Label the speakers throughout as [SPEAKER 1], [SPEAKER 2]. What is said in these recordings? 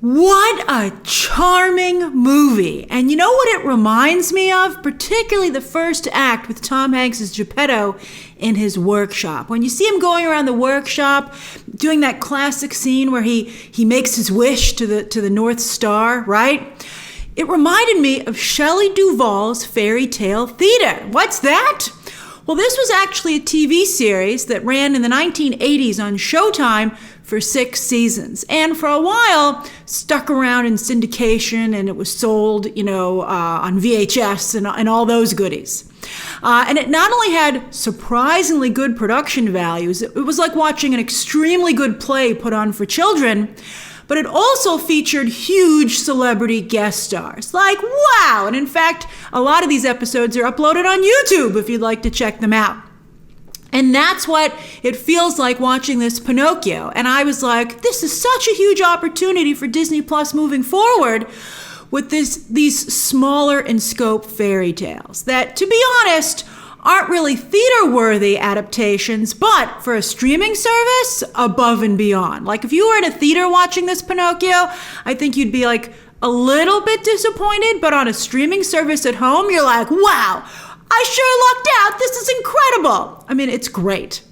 [SPEAKER 1] What a charming movie. And you know what it reminds me of? Particularly the first act with Tom Hanks as Geppetto in his workshop. When you see him going around the workshop, doing that classic scene where he makes his wish to the North Star, right? It reminded me of Shelley Duvall's Fairy Tale Theater. What's that? Well, this was actually a TV series that ran in the 1980s on Showtime for 6 seasons, and for a while stuck around in syndication, and it was sold, on VHS and all those goodies. And it not only had surprisingly good production values, it was like watching an extremely good play put on for children, but it also featured huge celebrity guest stars. Like, wow! And in fact, a lot of these episodes are uploaded on YouTube if you'd like to check them out. And that's what it feels like watching this Pinocchio. And I was like, this is such a huge opportunity for Disney Plus moving forward with these smaller in scope fairy tales that, to be honest, aren't really theater-worthy adaptations, but for a streaming service, above and beyond. Like, if you were in a theater watching this Pinocchio, I think you'd be like a little bit disappointed, but on a streaming service at home, you're like, wow, I sure lucked out. This is incredible. I mean, it's great.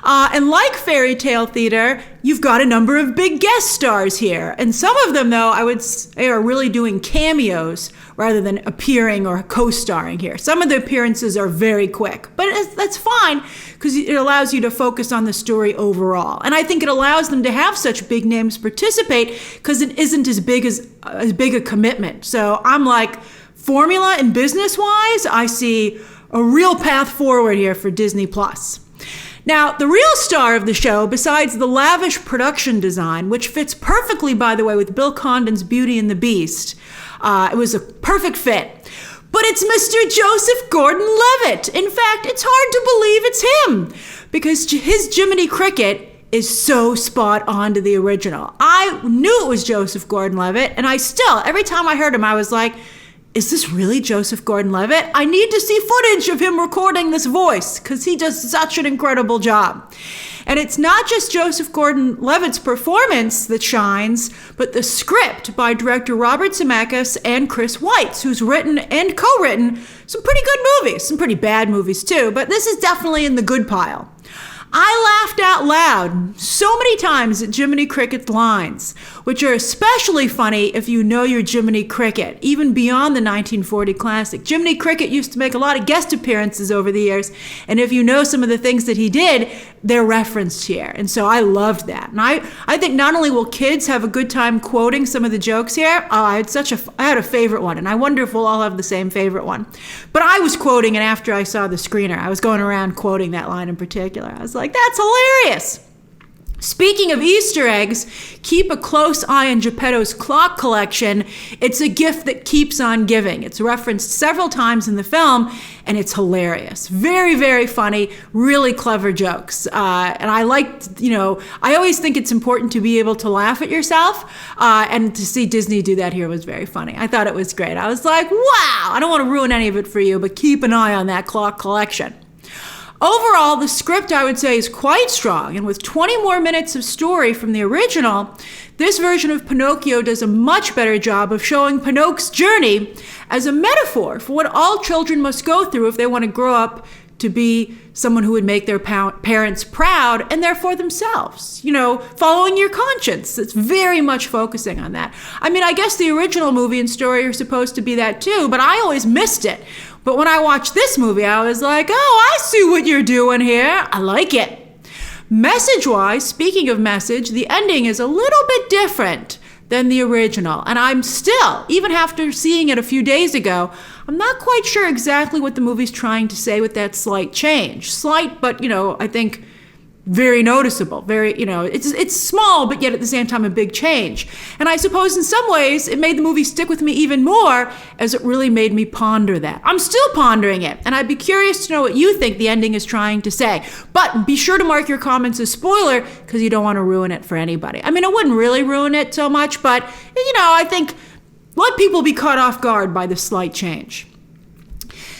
[SPEAKER 1] And like Fairy Tale Theater, you've got a number of big guest stars here. And some of them, though, I would say are really doing cameos rather than appearing or co-starring here. Some of the appearances are very quick, but that's fine because it allows you to focus on the story overall. And I think it allows them to have such big names participate because it isn't as big a commitment. So I'm like, formula and business-wise, I see a real path forward here for Disney Plus. Now, the real star of the show, besides the lavish production design, which fits perfectly, by the way, with Bill Condon's Beauty and the Beast, it was a perfect fit, but it's Mr. Joseph Gordon-Levitt. In fact, it's hard to believe it's him, because his Jiminy Cricket is so spot on to the original. I knew it was Joseph Gordon-Levitt, and every time I heard him, I was like, is this really Joseph Gordon-Levitt? I need to see footage of him recording this voice because he does such an incredible job. And it's not just Joseph Gordon-Levitt's performance that shines, but the script by director Robert Zemeckis and Chris Weitz, who's written and co-written some pretty good movies, some pretty bad movies too, but this is definitely in the good pile. I laughed out loud so many times at Jiminy Cricket's lines, which are especially funny if you know your Jiminy Cricket, even beyond the 1940 classic. Jiminy Cricket used to make a lot of guest appearances over the years, and if you know some of the things that he did, they're referenced here. And so I loved that. And I think not only will kids have a good time quoting some of the jokes here, I had a favorite one, and I wonder if we'll all have the same favorite one. But I was quoting it after I saw the screener. I was going around quoting that line in particular. I was like, that's hilarious. Speaking of Easter eggs, keep a close eye on Geppetto's clock collection. It's a gift that keeps on giving. It's referenced several times in the film, and it's hilarious. Very, very funny, really clever jokes. And I liked, I always think it's important to be able to laugh at yourself, and to see Disney do that here was very funny. I thought it was great. I was like, wow, I don't want to ruin any of it for you, but keep an eye on that clock collection. Overall, the script, I would say, is quite strong, and with 20 more minutes of story from the original, this version of Pinocchio does a much better job of showing Pinocchio's journey as a metaphor for what all children must go through if they want to grow up to be someone who would make their parents proud and therefore themselves. Following your conscience. It's very much focusing on that. I mean, I guess the original movie and story are supposed to be that too, but I always missed it. But when I watched this movie, I was like, oh, I see what you're doing here. I like it. Message-wise, speaking of message, the ending is a little bit different than the original. And I'm still, even after seeing it a few days ago, I'm not quite sure exactly what the movie's trying to say with that slight change. Slight, but, I think very noticeable. Very, it's small, but yet at the same time a big change. And I suppose in some ways it made the movie stick with me even more as it really made me ponder that. I'm still pondering it, and I'd be curious to know what you think the ending is trying to say. But be sure to mark your comments as spoiler because you don't want to ruin it for anybody. I mean, I wouldn't really ruin it so much, but, I think let people be caught off guard by the slight change.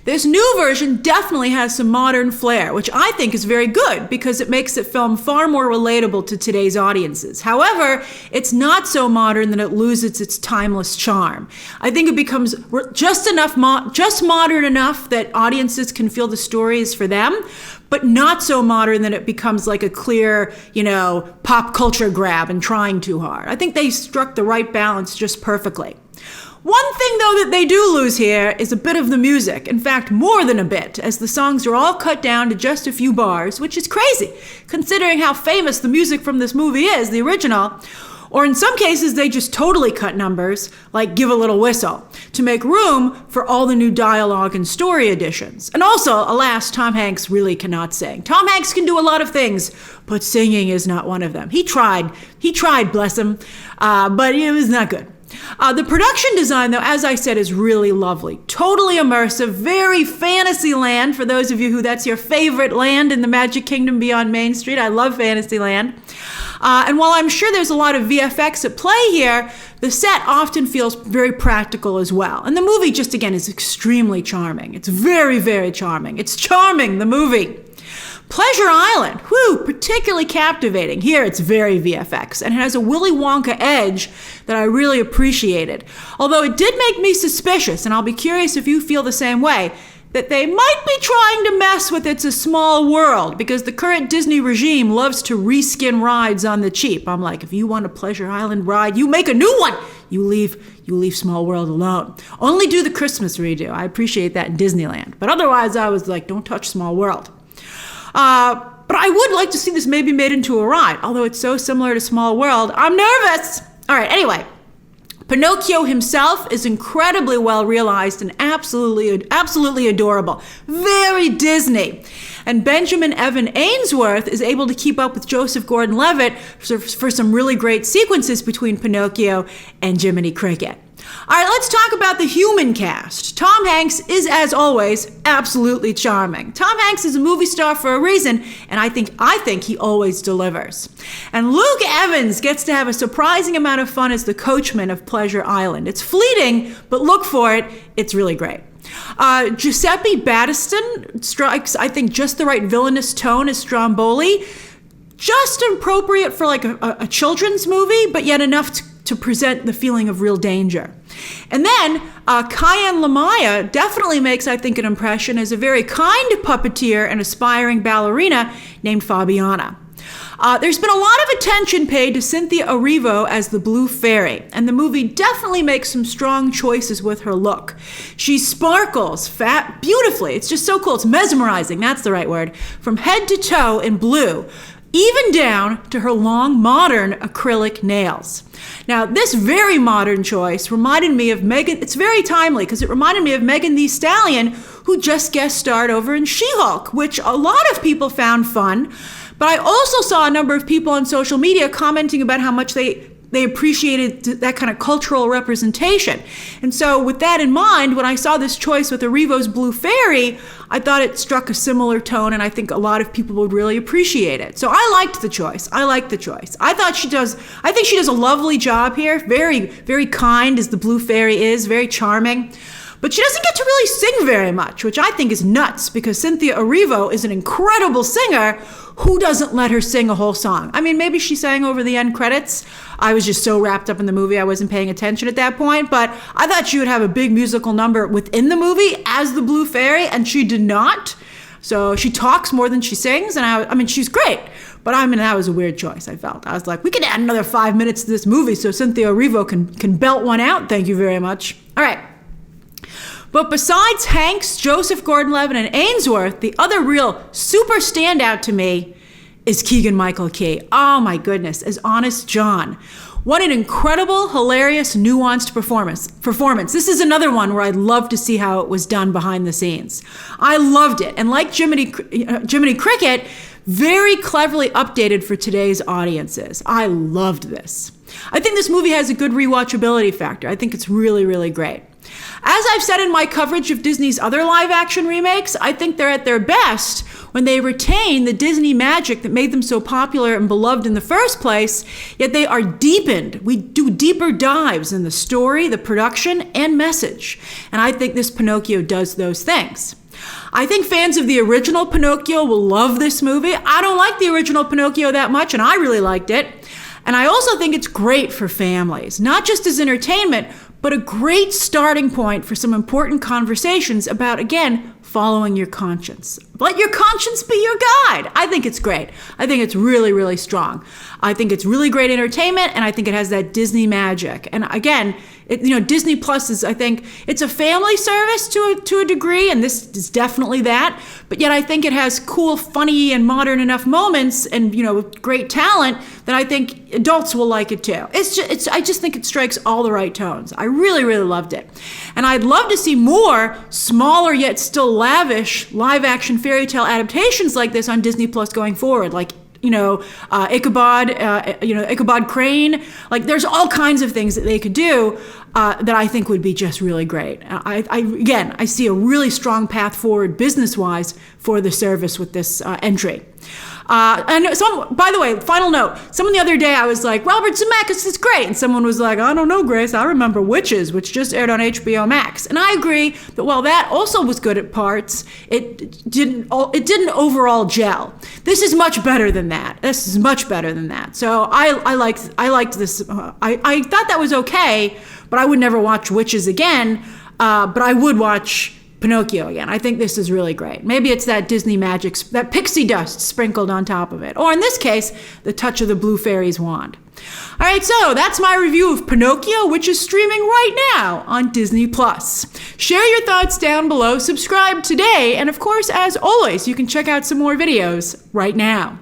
[SPEAKER 1] This new version definitely has some modern flair, which I think is very good because it makes the film far more relatable to today's audiences. However, it's not so modern that it loses its timeless charm. I think it becomes just modern enough that audiences can feel the story is for them, but not so modern that it becomes like a clear, pop culture grab and trying too hard. I think they struck the right balance just perfectly. One thing, though, that they do lose here is a bit of the music. In fact, more than a bit, as the songs are all cut down to just a few bars, which is crazy, considering how famous the music from this movie is, the original. Or in some cases, they just totally cut numbers, like Give a Little Whistle, to make room for all the new dialogue and story additions. And also, alas, Tom Hanks really cannot sing. Tom Hanks can do a lot of things, but singing is not one of them. He tried, bless him, but it was not good. The production design, though, as I said, is really lovely. Totally immersive, very Fantasyland, for those of you who that's your favorite land in the Magic Kingdom beyond Main Street. I love Fantasyland. And while I'm sure there's a lot of VFX at play here, the set often feels very practical as well. And the movie just, again, is extremely charming. It's very, very charming. It's charming, the movie. Pleasure Island, particularly captivating. Here it's very VFX, and it has a Willy Wonka edge that I really appreciated. Although it did make me suspicious, and I'll be curious if you feel the same way, that they might be trying to mess with It's a Small World, because the current Disney regime loves to reskin rides on the cheap. I'm like, if you want a Pleasure Island ride, you make a new one. You leave Small World alone. Only do the Christmas redo. I appreciate that in Disneyland. But otherwise, I was like, don't touch Small World. But I would like to see this maybe made into a ride, although it's so similar to Small World. I'm nervous. All right, anyway. Pinocchio himself is incredibly well realized and absolutely adorable. Very Disney. And Benjamin Evan Ainsworth is able to keep up with Joseph Gordon-Levitt for some really great sequences between Pinocchio and Jiminy Cricket. All right, let's talk about the human cast. Tom Hanks is, as always, absolutely charming. Tom Hanks is a movie star for a reason, and I think he always delivers. And Luke Evans gets to have a surprising amount of fun as the coachman of Pleasure Island. It's fleeting, but look for it. It's really great. Giuseppe Battiston strikes, I think, just the right villainous tone as Stromboli. Just appropriate for like a children's movie, but yet enough to present the feeling of real danger. And then Keegan Lamaya definitely makes, I think, an impression as a very kind puppeteer and aspiring ballerina named Fabiana. There's been a lot of attention paid to Cynthia Erivo as the Blue Faerie, and the movie definitely makes some strong choices with her look. She sparkles beautifully. It's just so cool. It's mesmerizing. That's the right word. From head to toe in blue, even down to her long, modern acrylic nails. Now, this very modern choice reminded me of Megan. It's very timely because it reminded me of Megan Thee Stallion, who just guest starred over in She-Hulk, which a lot of people found fun. But I also saw a number of people on social media commenting about how much they appreciated that kind of cultural representation. And so with that in mind, when I saw this choice with Erivo's Blue Faerie, I thought it struck a similar tone, and I think a lot of people would really appreciate it. So I liked the choice. I think she does a lovely job here. Very, very kind as the Blue Faerie is, very charming. But she doesn't get to really sing very much, which I think is nuts, because Cynthia Erivo is an incredible singer. Who doesn't let her sing a whole song? I mean, maybe she sang over the end credits. I was just so wrapped up in the movie, I wasn't paying attention at that point. But I thought she would have a big musical number within the movie as the Blue Faerie, and she did not. So she talks more than she sings, and I mean, she's great. But I mean, that was a weird choice, I felt. I was like, we could add another 5 minutes to this movie so Cynthia Erivo can belt one out. Thank you very much. All right. But besides Hanks, Joseph Gordon-Levitt, and Ainsworth, the other real super standout to me is Keegan Michael Key. Oh my goodness, as Honest John. What an incredible, hilarious, nuanced performance. This is another one where I'd love to see how it was done behind the scenes. I loved it. And like Jiminy Cricket, very cleverly updated for today's audiences. I loved this. I think this movie has a good rewatchability factor. I think it's really, really great. As I've said in my coverage of Disney's other live-action remakes, I think they're at their best when they retain the Disney magic that made them so popular and beloved in the first place, yet they are deepened. We do deeper dives in the story, the production, and message. And I think this Pinocchio does those things. I think fans of the original Pinocchio will love this movie. I don't like the original Pinocchio that much, and I really liked it. And I also think it's great for families, not just as entertainment, but a great starting point for some important conversations about, again, following your conscience. Let your conscience be your guide. I think it's great. I think it's really, really strong. I think it's really great entertainment, and I think it has that Disney magic. And again, Disney Plus is, I think, it's a family service to a degree, and this is definitely that. But yet I think it has cool, funny, and modern enough moments and, great talent that I think adults will like it too. I just think it strikes all the right tones. I really, really loved it. And I'd love to see more smaller yet still lavish live-action fairy tale adaptations like this on Disney Plus going forward, like Ichabod, Ichabod Crane. Like, there's all kinds of things that they could do that I think would be just really great. I see a really strong path forward business-wise for the service with this entry. And by the way, final note, someone the other day I was like, Robert Zemeckis is great. And someone was like, I don't know, Grace, I remember Witches, which just aired on HBO Max. And I agree that while that also was good at parts, it didn't overall gel. This is much better than that. So I liked this. I thought that was okay, but I would never watch Witches again. But I would watch Pinocchio again. I think this is really great. Maybe it's that Disney magic, that pixie dust sprinkled on top of it. Or in this case, the touch of the Blue Fairy's wand. All right, so that's my review of Pinocchio, which is streaming right now on Disney Plus. Share your thoughts down below, subscribe today, and of course, as always, you can check out some more videos right now.